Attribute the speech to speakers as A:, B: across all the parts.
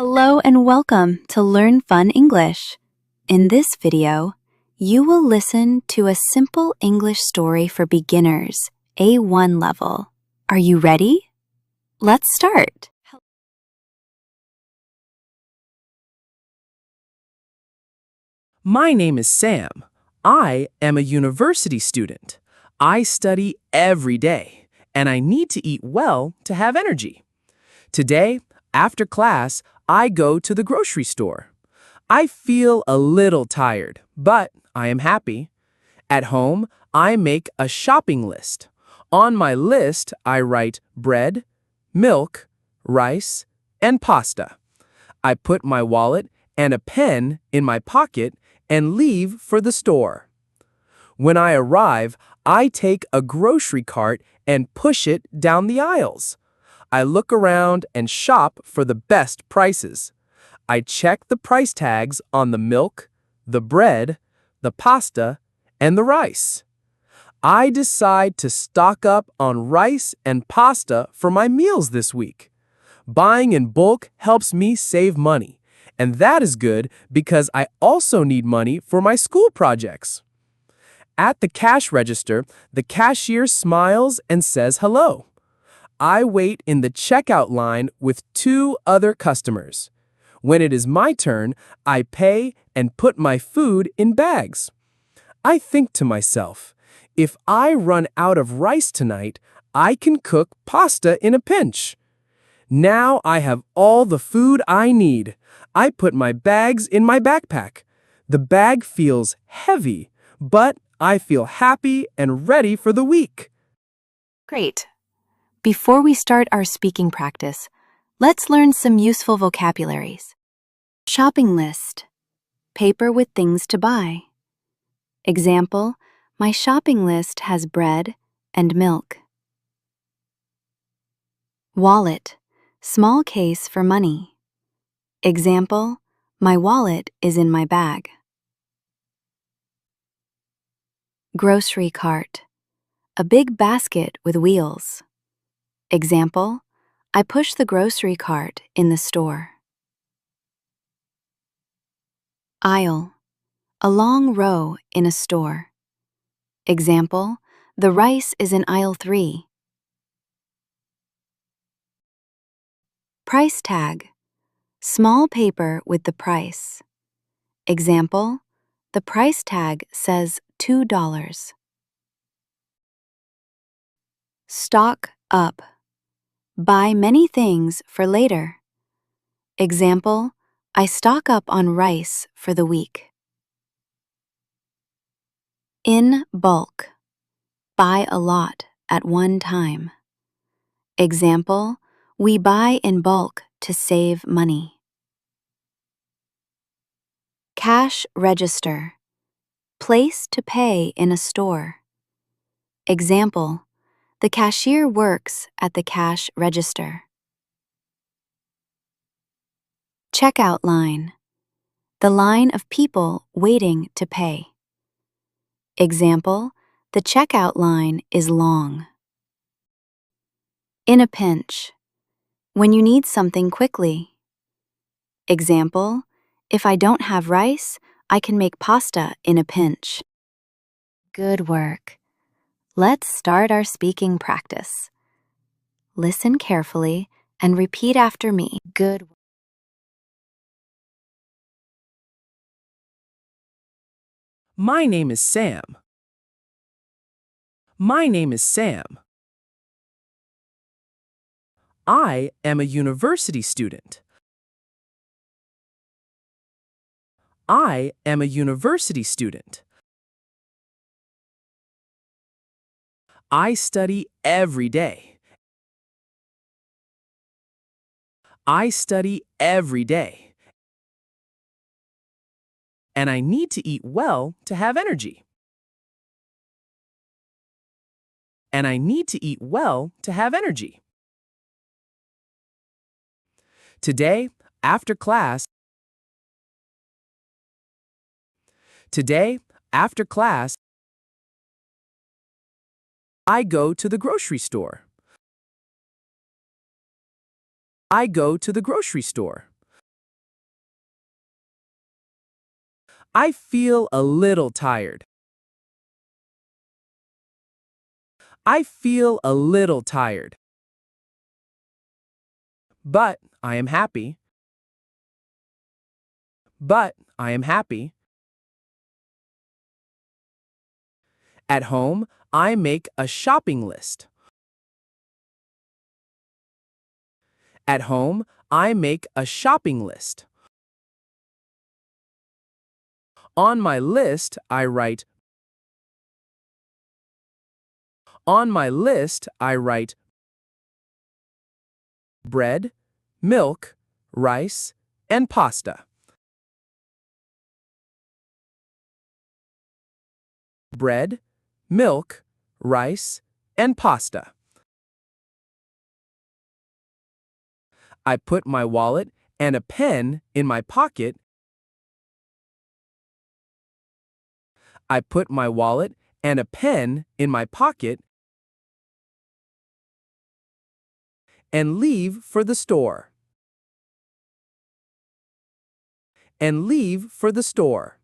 A: Hello and welcome to Learn Fun English. In this video, you will listen to a simple English story for beginners, A1 level. Are you ready? Let's start.
B: My name is Sam. I am a university student. I study every day, and I need to eat well to have energy. Today, after class, I go to the grocery store. I feel a little tired, but I am happy. At home, I make a shopping list. On my list, I write bread, milk, rice, and pasta. I put my wallet and a pen in my pocket and leave for the store. When I arrive, I take a grocery cart and push it down the aisles. I look around and shop for the best prices. I check the price tags on the milk, the bread, the pasta, and the rice. I decide to stock up on rice and pasta for my meals this week. Buying in bulk helps me save money, and that is good because I also need money for my school projects. At the cash register, the cashier smiles and says hello. I wait in the checkout line with two other customers. When it is my turn, I pay and put my food in bags. I think to myself, if I run out of rice tonight, I can cook pasta in a pinch. Now I have all the food I need. I put my bags in my backpack. The bag feels heavy, but I feel happy and ready for the week.
A: Great. Before we start our speaking practice, let's learn some useful vocabularies. Shopping list. Paper with things to buy. Example, my shopping list has bread and milk. Wallet. Small case for money. Example, my wallet is in my bag. Grocery cart. A big basket with wheels. Example, I push the grocery cart in the store. Aisle. A long row in a store. Example, the rice is in aisle 3. Price tag. Small paper with the price. Example, the price tag says $2. Stock up. Buy many things for later. Example, I stock up on rice for the week. In bulk. Buy a lot at one time. Example, we buy in bulk to save money. Cash register. Place to pay in a store. Example, the cashier works at the cash register. Checkout line. The line of people waiting to pay. Example, the checkout line is long. In a pinch. When you need something quickly. Example, if I don't have rice, I can make pasta in a pinch. Good work. Let's start our speaking practice. Listen carefully and repeat after me. Good.
B: My name is Sam. My name is Sam. I am a university student. I am a university student. I study every day. I study every day. And I need to eat well to have energy. And I need to eat well to have energy. Today, after class, I go to the grocery store. I go to the grocery store. I feel a little tired. I feel a little tired. But I am happy. But I am happy. At home, I make a shopping list. At home, I make a shopping list. On my list, I write. On my list, I write bread, milk, rice, and pasta. Bread, milk, rice, and pasta. I put my wallet and a pen in my pocket. I put my wallet and a pen in my pocket and leave for the store. And leave for the store.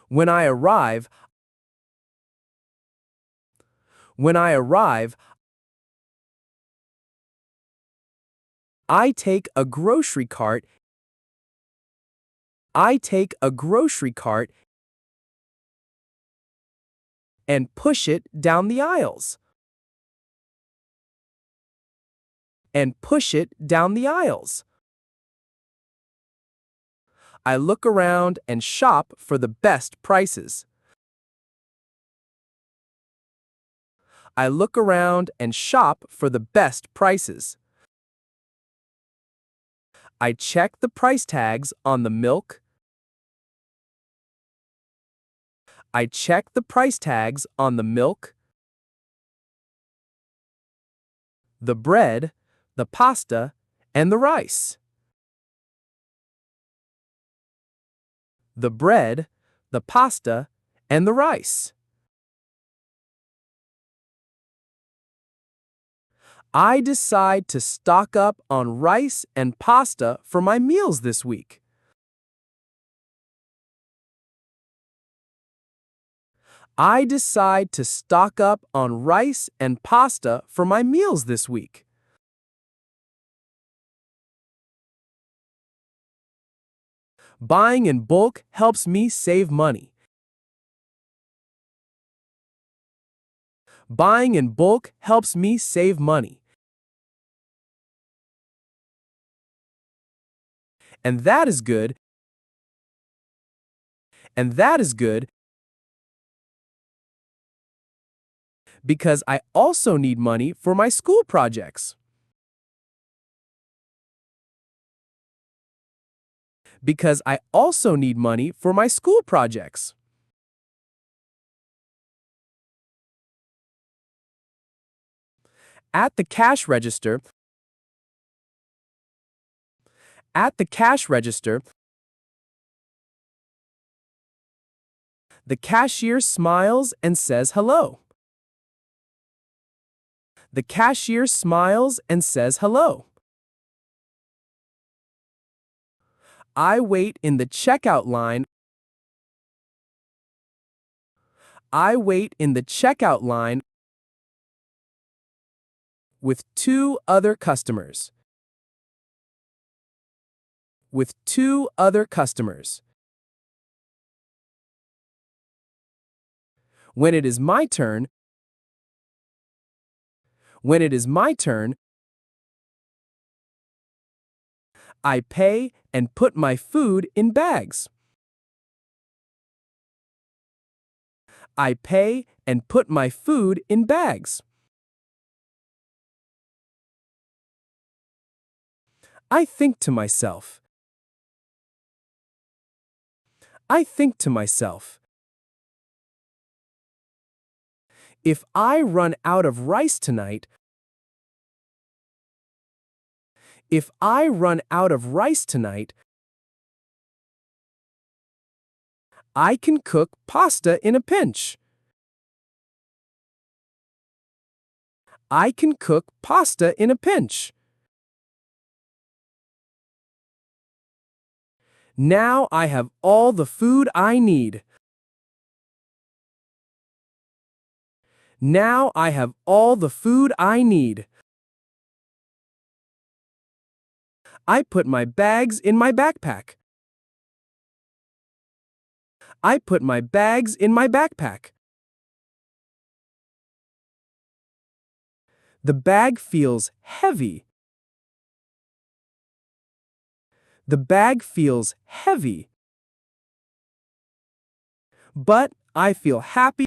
B: When I arrive, I take a grocery cart. I take a grocery cart and push it down the aisles. And push it down the aisles. I look around and shop for the best prices. I look around and shop for the best prices. I check the price tags on the milk. I check the price tags on the milk, the bread, the pasta, and the rice. The bread, the pasta, and the rice. I decide to stock up on rice and pasta for my meals this week. I decide to stock up on rice and pasta for my meals this week. Buying in bulk helps me save money. Buying in bulk helps me save money. And that is good. And that is good because I also need money for my school projects. Because I also need money for my school projects. At the cash register, at the cash register, the cashier smiles and says hello. The cashier smiles and says hello. I wait in the checkout line. I wait in the checkout line with two other customers. With two other customers. When it is my turn, when it is my turn, I pay and put my food in bags. I pay and put my food in bags. I think to myself. I think to myself. If I run out of rice tonight, if I run out of rice tonight, I can cook pasta in a pinch. I can cook pasta in a pinch. Now I have all the food I need. Now I have all the food I need. I put my bags in my backpack. I put my bags in my backpack. The bag feels heavy. The bag feels heavy. But I feel happy.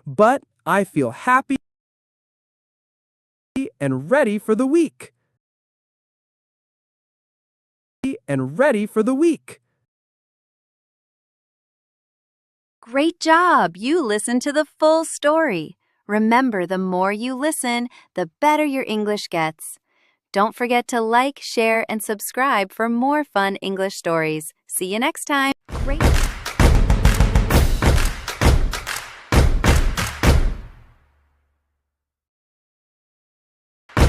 B: But I feel happy and ready for the week. And ready for the week.
A: Great job! You listened to the full story. Remember, the more you listen, the better your English gets. Don't forget to like, share, and subscribe for more fun English stories. See you next time. Great.